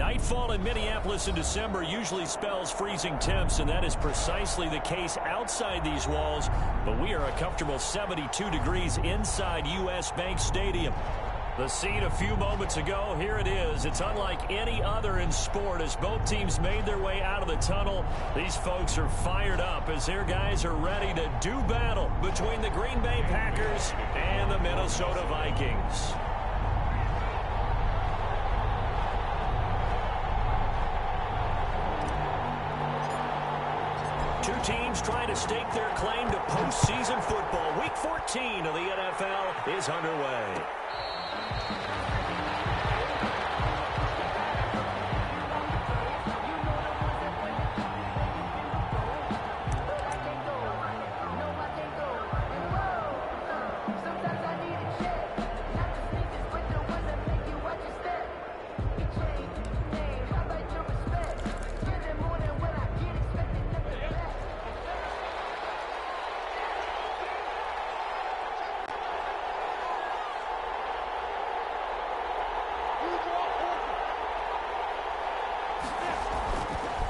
Nightfall in Minneapolis in December usually spells freezing temps, and that is precisely the case outside these walls. But we are a comfortable 72 degrees inside U.S. Bank Stadium. The scene a few moments ago, here it is. It's unlike any other in sport as both teams made their way out of the tunnel. These folks are fired up as their guys are ready to do battle between the Green Bay Packers and the Minnesota Vikings. Two teams trying to stake their claim to postseason football. Week 14 of the NFL is underway.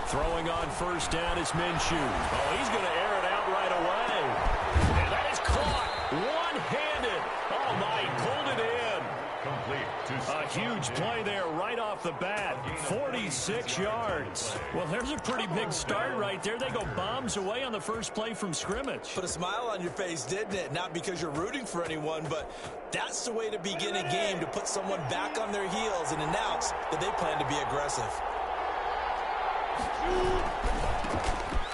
Throwing on first down is Minshew. Oh, he's going to air it out right away. And that is caught one-handed. Oh, my, pulled it in. Complete. A huge play there right off the bat. 46 yards. Well, there's a pretty big start right there. They go bombs away on the first play from scrimmage. Put a smile on your face, didn't it? Not because you're rooting for anyone, but that's the way to begin a game, to put someone back on their heels and announce that they plan to be aggressive.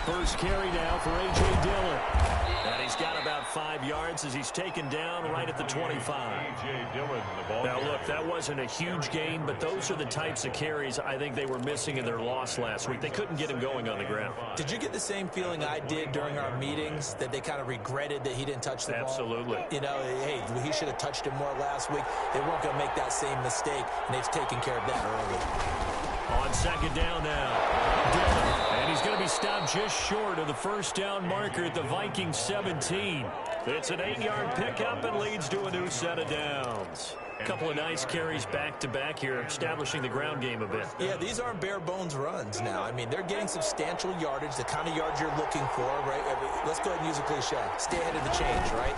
First carry now for A.J. Dillon. And he's got about 5 yards as he's taken down right at the 25. Now, look, that wasn't a huge gain, but those are the types of carries I think they were missing in their loss last week. They couldn't get him going on the ground. Did you get the same feeling I did during our meetings, that they kind of regretted that he didn't touch the ball? Absolutely. You know, hey, he should have touched it more last week. They weren't going to make that same mistake, and they've taken care of that early. On second down now, Dillon. And he's going to be stopped just short of the first down marker at the Vikings 17. It's an 8-yard pickup and leads to a new set of downs. A couple of nice carries back-to-back here, establishing the ground game a bit. Yeah, these aren't bare-bones runs now. I mean, they're getting substantial yardage, the kind of yards you're looking for, right? Let's go ahead and use a cliche. Stay ahead of the change, right?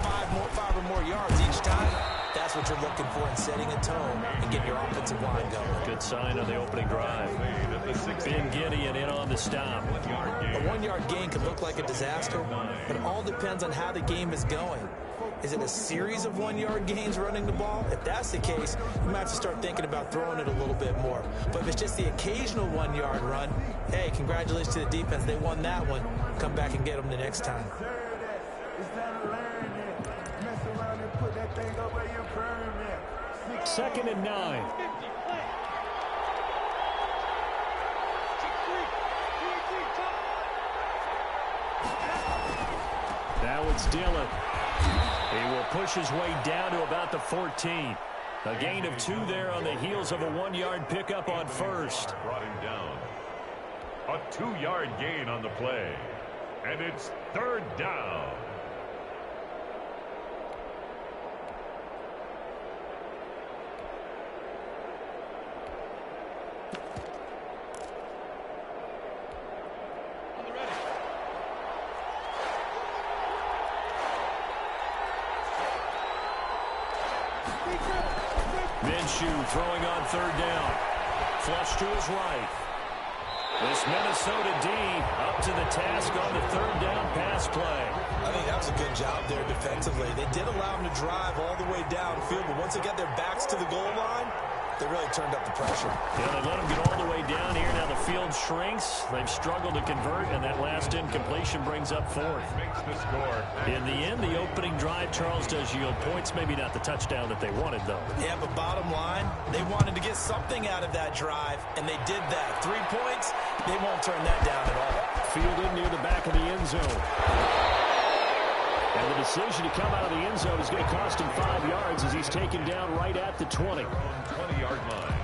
Five or more yards each time. That's what you're looking for in setting a tone and getting your offensive line going. Good sign on the opening drive. Ben Gideon in on the stop. A 1-yard gain could look like a disaster, but it all depends on how the game is going. Is it a series of 1-yard gains running the ball? If that's the case, you might have to start thinking about throwing it a little bit more. But if it's just the occasional 1-yard run, hey, congratulations to the defense. They won that one. Come back and get them the next time. Second and 9. Now it's Dillon. He will push his way down to about the 14. A gain of 2 there on the heels of a 1-yard pickup on first. Brought him down. A 2-yard gain on the play. And it's third down. Minshew throwing on third down. Flush to his right. This Minnesota D up to the task on the third down pass play. I think that was a good job there defensively. They did allow them to drive all the way downfield, but once they got their backs to the goal line, they really turned up the pressure. Yeah, they let them get all the way down here. Now the field shrinks. They've struggled to convert, and that last incompletion brings up fourth. Makes the score. In the end, the opening drive, Charles, does yield points. Maybe not the touchdown that they wanted, though. Yeah, but bottom line, they wanted to get something out of that drive, and they did that. 3 points, they won't turn that down at all. Fielded near the back of the end zone. And the decision to come out of the end zone is going to cost him 5 yards as he's taken down right at the 20. 20-yard line.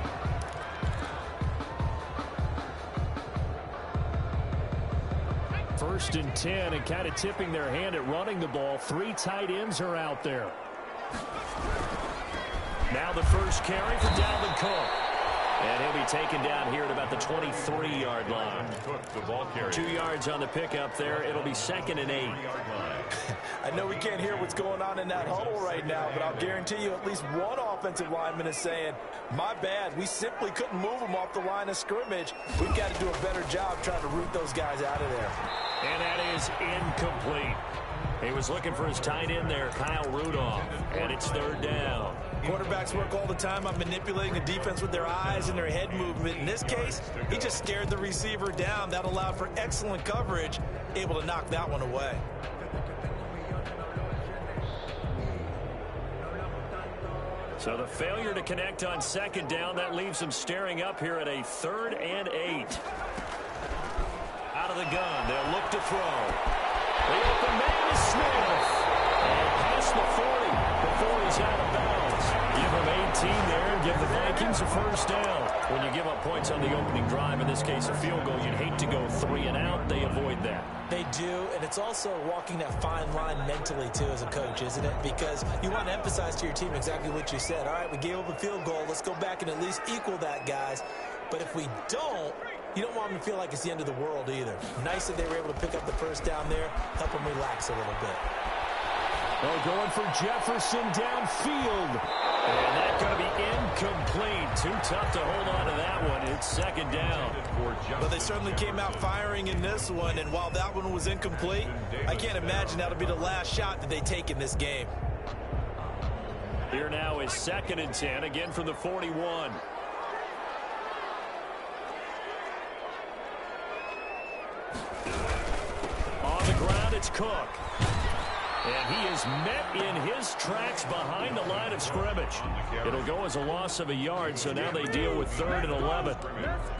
First and 10, and kind of tipping their hand at running the ball. 3 tight ends are out there. Now the first carry for Dalvin Cook. And he'll be taken down here at about the 23-yard line. 2 yards on the pickup there. It'll be 2nd and 8. I know we can't hear what's going on in that huddle right now, but I'll guarantee you at least one offensive lineman is saying, my bad, we simply couldn't move them off the line of scrimmage. We've got to do a better job trying to root those guys out of there. And that is incomplete. He was looking for his tight end there, Kyle Rudolph, and it's 3rd down. Quarterbacks work all the time on manipulating the defense with their eyes and their head movement. In this case, he just scared the receiver down. That allowed for excellent coverage, able to knock that one away. So the failure to connect on 2nd down, that leaves him staring up here at a 3rd and 8. Out of the gun, they'll look to throw. The open man is Smith. And past the 40 before he's out of bounds. Give him 18 there and give the Vikings a 1st down. When you give up points on the opening drive, in this case a field goal, you'd hate to go 3 and out. They avoid that. They do, and it's also walking that fine line mentally, too, as a coach, isn't it? Because you want to emphasize to your team exactly what you said. All right, we gave up a field goal. Let's go back and at least equal that, guys. But if we don't, you don't want them to feel like it's the end of the world either. Nice that they were able to pick up the 1st down there, help them relax a little bit. Oh, going for Jefferson downfield. And that's going to be incomplete. Too tough to hold on to that one. It's 2nd down. But they certainly came out firing in this one, and while that one was incomplete, I can't imagine that'll be the last shot that they take in this game. Here now is 2nd and 10, again from the 41. On the ground, it's Cook. And he is met in his tracks behind the line of scrimmage. It'll go as a loss of a yard, so now they deal with 3rd and 11.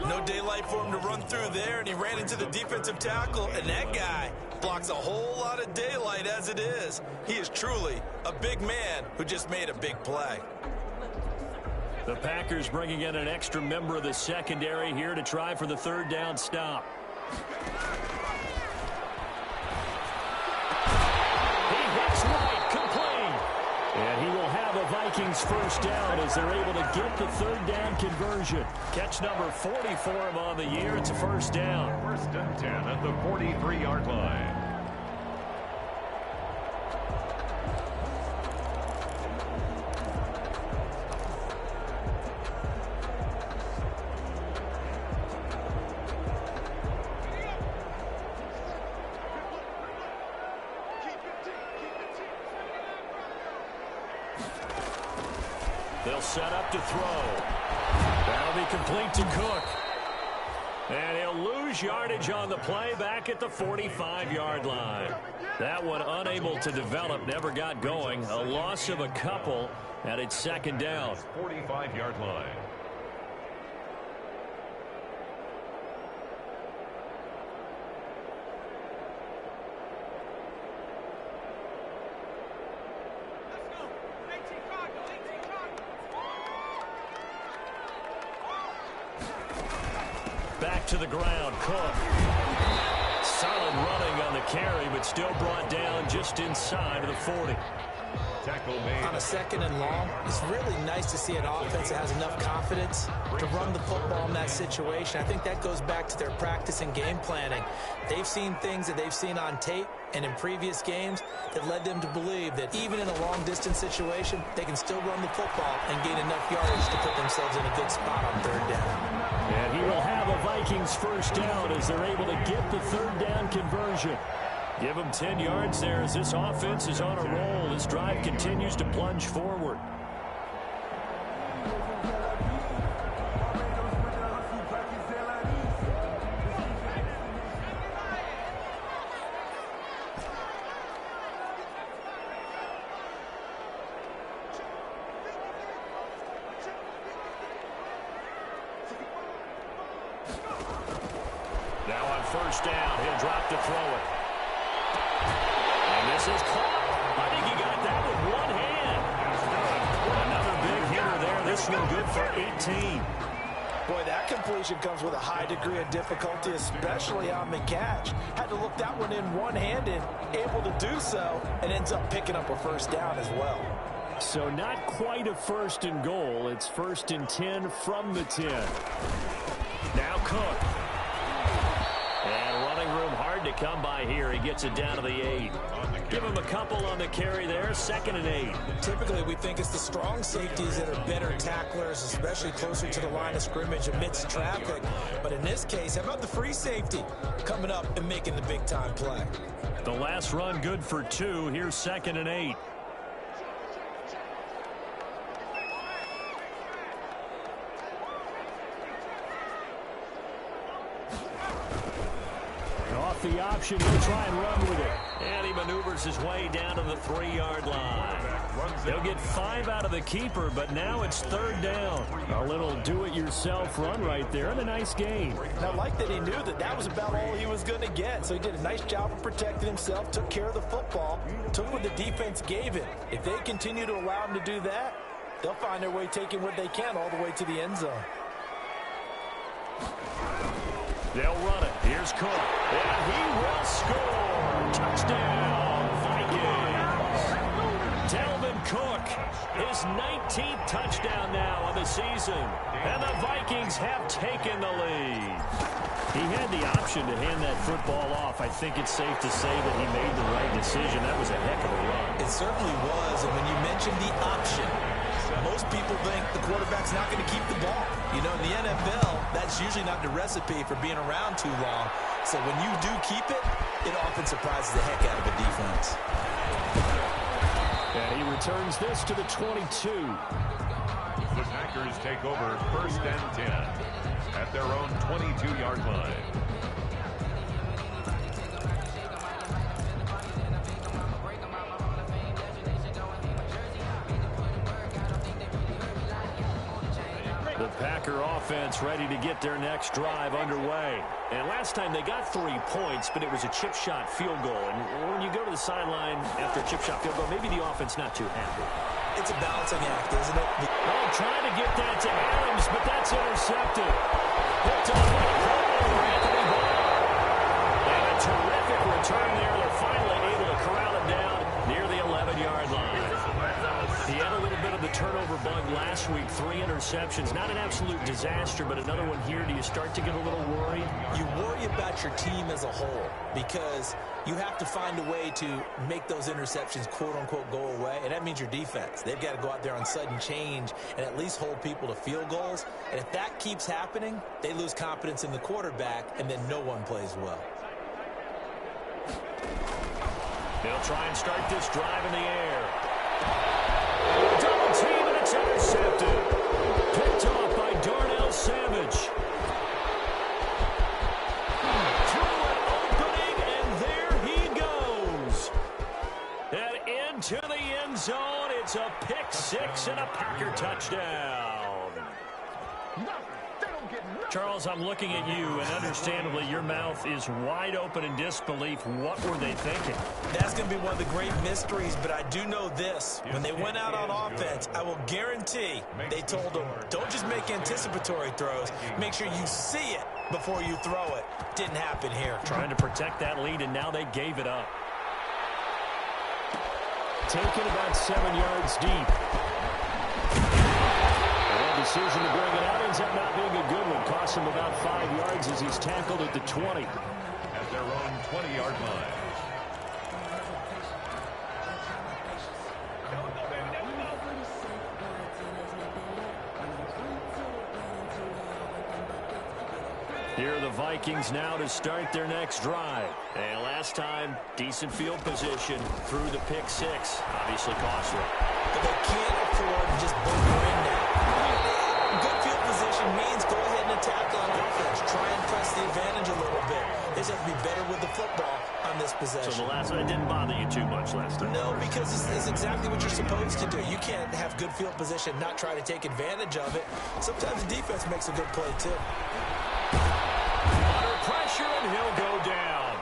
No daylight for him to run through there, and he ran into the defensive tackle, and that guy blocks a whole lot of daylight as it is. He is truly a big man who just made a big play. The Packers bringing in an extra member of the secondary here to try for the 3rd down stop. And he will have a Vikings 1st down as they're able to get the 3rd down conversion. Catch number 40 for him on the year. It's a 1st down. 1st and 10 at the 43-yard line. They'll set up to throw. That'll be complete to Cook. And he'll lose yardage on the play back at the 45-yard line. That one unable to develop, never got going. A loss of a couple, and it's 2nd down. 45-yard line. Back to the ground, Cook. Solid running on the carry, but still brought down just inside of the 40. Tackle made. On a 2nd and long, it's really nice to see an offense that has enough confidence to run the football in that situation. I think that goes back to their practice and game planning. They've seen things that they've seen on tape and in previous games that led them to believe that even in a long-distance situation, they can still run the football and gain enough yardage to put themselves in a good spot on 3rd down. And he will have a Vikings 1st down as they're able to get the 3rd down conversion. Give them 10 yards there as this offense is on a roll. This drive continues to plunge forward. Now on 1st down, he'll drop to throw it. And this is caught. I think he got that with one hand. Another big hitter there. This one good for 18. Boy, that completion comes with a high degree of difficulty, especially on the catch. Had to look that one in one-handed, able to do so, and ends up picking up a 1st down as well. So not quite a 1st and goal. It's 1st and 10 from the 10. Now Cook. And running room hard to come by here. He gets it down to the 8. Give him a couple on the carry there. 2nd and 8. Typically, we think it's the strong safeties that are better tacklers, especially closer to the line of scrimmage amidst traffic. But in this case, how about the free safety coming up and making the big-time play? The last run good for 2. Here's 2nd and 8. Off the option, he'll try and run with it. And he maneuvers his way down to the 3-yard line. He'll get 5 out of the keeper, but now it's 3rd down. A little do-it-yourself run right there, and a nice gain. And I like that he knew that that was about all he was going to get. So he did a nice job of protecting himself, took care of the football, took what the defense gave him. If they continue to allow him to do that, they'll find their way taking what they can all the way to the end zone. They'll run it. Here's Cook. And he will score. Touchdown, Vikings. Dalvin Cook, his 19th touchdown now of the season. And the Vikings have taken the lead. He had the option to hand that football off. I think it's safe to say that he made the right decision. That was a heck of a run. It certainly was. And when you mentioned the option, most people think the quarterback's not going to keep the ball. You know, in the NFL, that's usually not the recipe for being around too long. So when you do keep it, it often surprises the heck out of a defense. And he returns this to the 22. The Packers take over 1st and 10 at their own 22-yard line. The Packer offense ready to get their next drive underway. And last time they got 3 points, but it was a chip shot field goal. And when you go to the sideline after a chip shot field goal, maybe the offense not too happy. It's a balancing act, isn't it? Oh, trying to get that to Adams, but that's intercepted. Picked off by Anthony Barr. And a terrific return there. They're finally able to corral it down near the 11-yard line. He had a little bit of the turnover bug last week, 3 interceptions. Not an absolute disaster, but another one here. Do you start to get a little worried? You worry about your team as a whole because you have to find a way to make those interceptions, quote-unquote, go away, and that means your defense. They've got to go out there on sudden change and at least hold people to field goals. And if that keeps happening, they lose confidence in the quarterback, and then no one plays well. They'll try and start this drive in the air. Double team, and it's intercepted. Picked off by Darnell Savage. To an opening, and there he goes. And into the end zone. It's a pick 6 and a Packer touchdown. Charles, I'm looking at you, and understandably, your mouth is wide open in disbelief. What were they thinking? That's going to be one of the great mysteries, but I do know this. When they went out on offense, I will guarantee they told them, don't just make anticipatory throws. Make sure you see it before you throw it. Didn't happen here. Trying to protect that lead, and now they gave it up. Taken about 7 yards deep. Decision to bring it out ends up not being a good one. Costs him about 5 yards as he's tackled at the 20. At their own 20-yard line. Here are the Vikings now to start their next drive. And last time, decent field position through the pick 6. Obviously costly. But they can't afford to just bunker in now. Good field position means go ahead and attack on offense. Try and press the advantage a little bit. They just have to be better with the football on this possession. So the last one didn't bother you too much last time? No, because it's exactly what you're supposed to do. You can't have good field position, not try to take advantage of it. Sometimes the defense makes a good play, too. Under pressure, and he'll go down.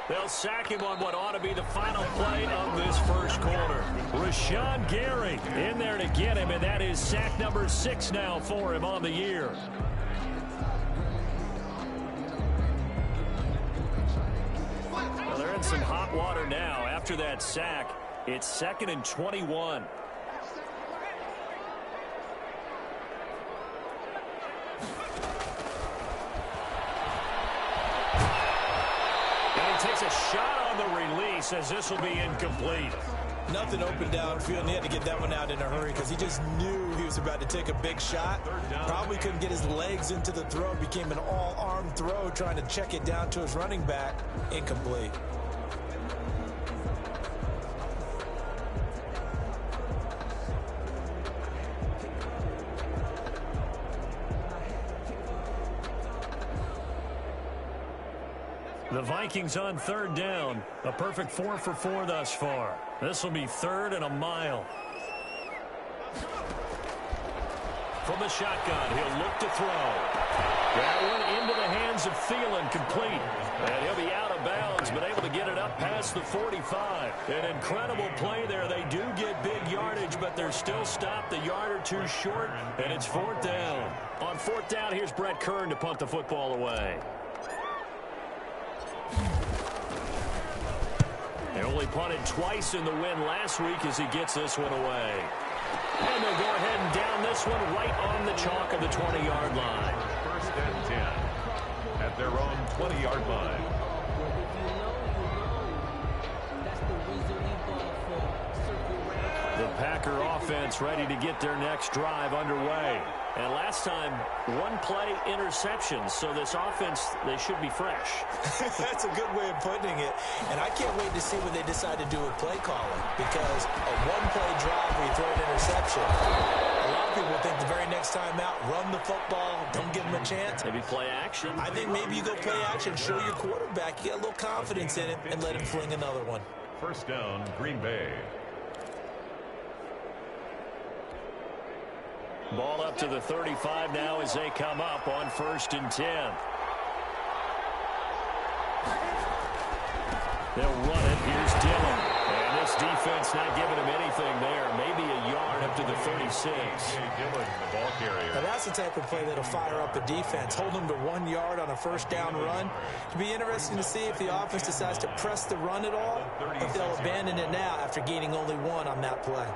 They'll sack him on what ought to be the final play of this first quarter. Rashawn Gary in there to get him, and that is sack number 6 now for him on the year. Well, they're in some hot water now. After that sack, it's 2nd and 21. Gets a shot on the release as this will be incomplete. Nothing open downfield, and he had to get that one out in a hurry because he just knew he was about to take a big shot. Probably couldn't get his legs into the throw. Became an all-arm throw trying to check it down to his running back. Incomplete. The Vikings on third down. A perfect 4 for 4 thus far. This will be 3rd and a mile. From the shotgun, he'll look to throw. That one into the hands of Thielen, complete. And he'll be out of bounds, but able to get it up past the 45. An incredible play there. They do get big yardage, but they're still stopped a yard or two short, and it's 4th down. On 4th down, here's Brett Kern to punt the football away. They only punted twice in the win last week as he gets this one away. And they'll go ahead and down this one right on the chalk of the 20-yard line. 1st and 10 at their own 20-yard line. The Packer offense ready to get their next drive underway. And last time, one play interception. So this offense, they should be fresh. That's a good way of putting it. And I can't wait to see what they decide to do with play calling. Because a one-play drive where you throw an interception, a lot of people think the very next time out, run the football, don't give them a chance. Maybe play action. I think maybe you go play action, show your quarterback, you get a little confidence in it, and let him fling another one. 1st down, Green Bay. Ball up to the 35 now as they come up on 1st and 10. They'll run it. Here's Dillon. And this defense not giving him anything there. Maybe a yard up to the 36. Dillon, the ball carrier. Now that's the type of play that'll fire up a defense. Hold them to 1 yard on a 1st down run. It'll be interesting to see if the offense decides to press the run at all, if they'll abandon it now after gaining only 1 on that play.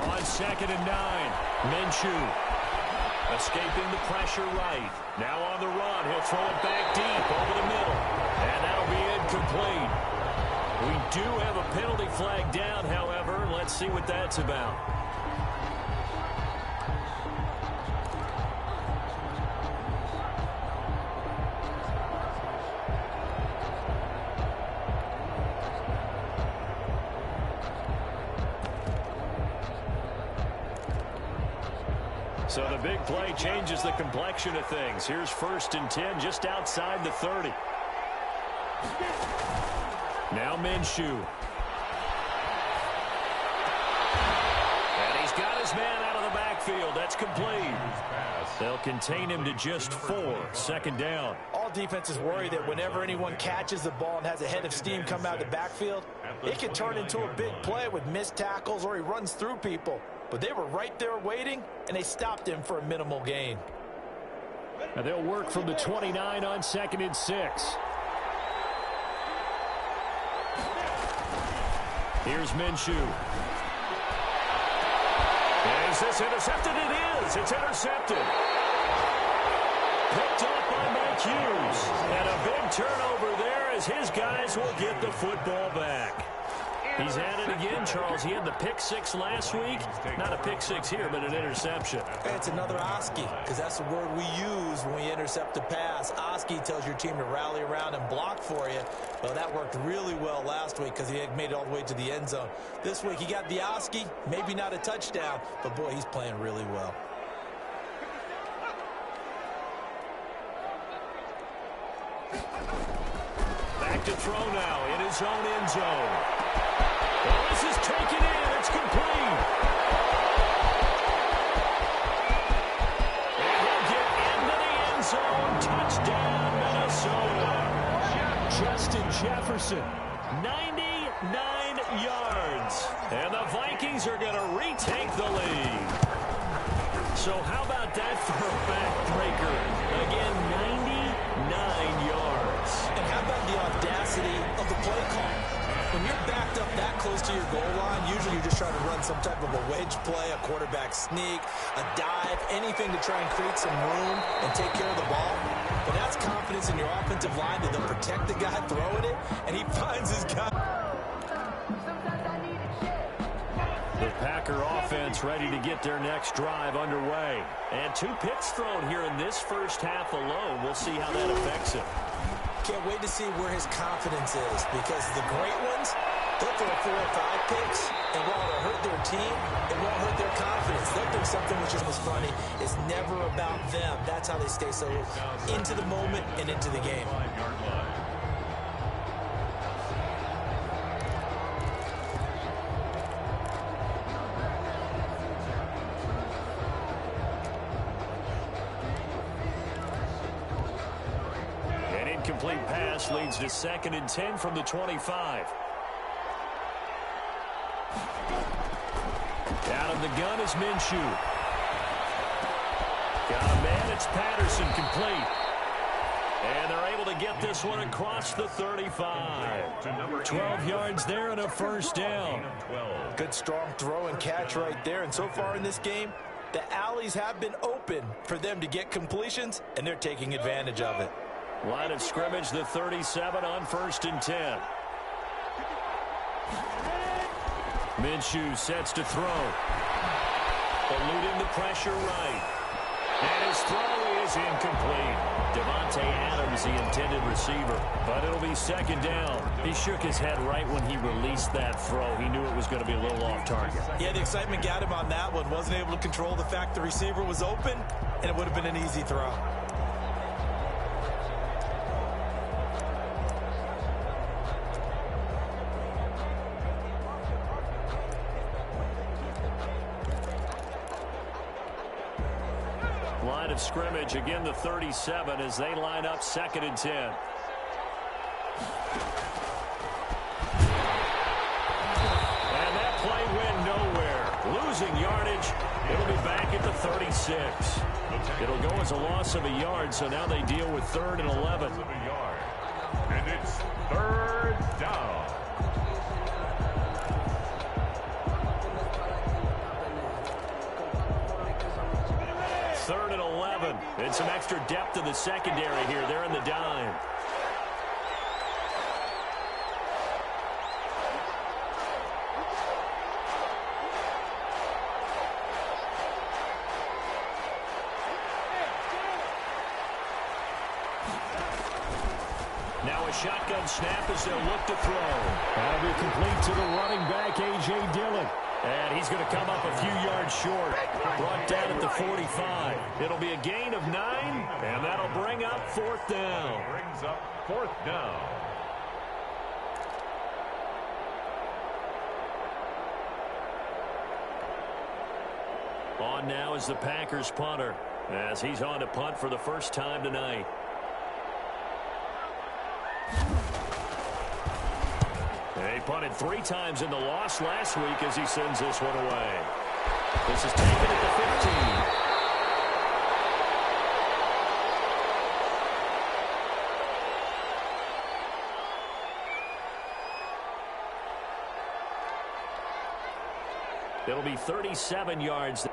On 2nd and 9, Minshew escaping the pressure right. Now on the run, he'll throw it back deep over the middle, and that'll be incomplete. We do have a penalty flag down, however. Let's see what that's about. So the big play changes the complexion of things. Here's 1st and 10 just outside the 30. Now Minshew. And he's got his man out of the backfield. That's complete. They'll contain him to just 4. 2nd down. All defenses worry that whenever anyone catches the ball and has a head of steam come out of the backfield, it can turn into a big play with missed tackles or he runs through people. But they were right there waiting, and they stopped him for a minimal gain. And they'll work from the 29 on 2nd and 6. Here's Minshew. Is this intercepted? It is. It's intercepted. Picked up by Mike Hughes. And a big turnover there as his guys will get the football back. He's at it again, Charles. He had the pick 6 last week. Not a pick 6 here, but an interception. It's another Oski, because that's the word we use when we intercept a pass. Oski tells your team to rally around and block for you. Well, that worked really well last week because he had made it all the way to the end zone. This week, he got the Oski, maybe not a touchdown, but, boy, he's playing really well. Back to throw now in his own end zone. Well, this is taken in. It's complete. And he'll get into the end zone. Touchdown, Minnesota. Justin Jefferson, 99 yards. And the Vikings are going to retake the lead. So how about that for a backbreaker? Again, 99 yards. And how about the audacity of the play call? When you're backed up that close to your goal line, usually you're just trying to run some type of a wedge play, a quarterback sneak, a dive, anything to try and create some room and take care of the ball. But that's confidence in your offensive line that they'll protect the guy throwing it, and he finds his guy. The Packer offense ready to get their next drive underway. And 2 picks thrown here in this first half alone. We'll see how that affects him. Can't wait to see where his confidence is, because the great ones, they'll throw 4 or 5 picks, and while it'll hurt their team, it won't hurt their confidence. They'll think something which is funny. It's never about them. That's how they stay so into the moment and into the game. Incomplete pass leads to 2nd and 10 from the 25. Out of the gun is Minshew. Got a man, it's Patterson, complete. And they're able to get this one across the 35. 12 yards there and a first down. Good strong throw and catch right there. And so far in this game, the alleys have been open for them to get completions, and they're taking advantage of it. Line of scrimmage, the 37 on 1st and 10. Minshew sets to throw. Eluding the pressure right. And his throw is incomplete. Devontae Adams, the intended receiver. But it'll be 2nd down. He shook his head right when he released that throw. He knew it was going to be a little off target. Yeah, the excitement got him on that one. Wasn't able to control the fact the receiver was open, and it would have been an easy throw. Line of scrimmage, again the 37 as they line up 2nd and 10. And that play went nowhere. Losing yardage. It'll be back at the 36. It'll go as a loss of a yard, so now they deal with 3rd and 11. And it's 3rd down. 3rd and 11. And some extra depth in the secondary here. They're in the dime. Now a shotgun snap as they'll look to throw. That'll be complete to the running back, A.J. Dillon. And he's going to come up a few yards short. Brought down at the 45. It'll be a gain of 9, and that'll bring up 4th down. Brings up 4th down. On now is the Packers punter, as he's on to punt for the first time tonight. He punted 3 times in the loss last week as he sends this one away. This is taken at the 15. It'll be 37 yards.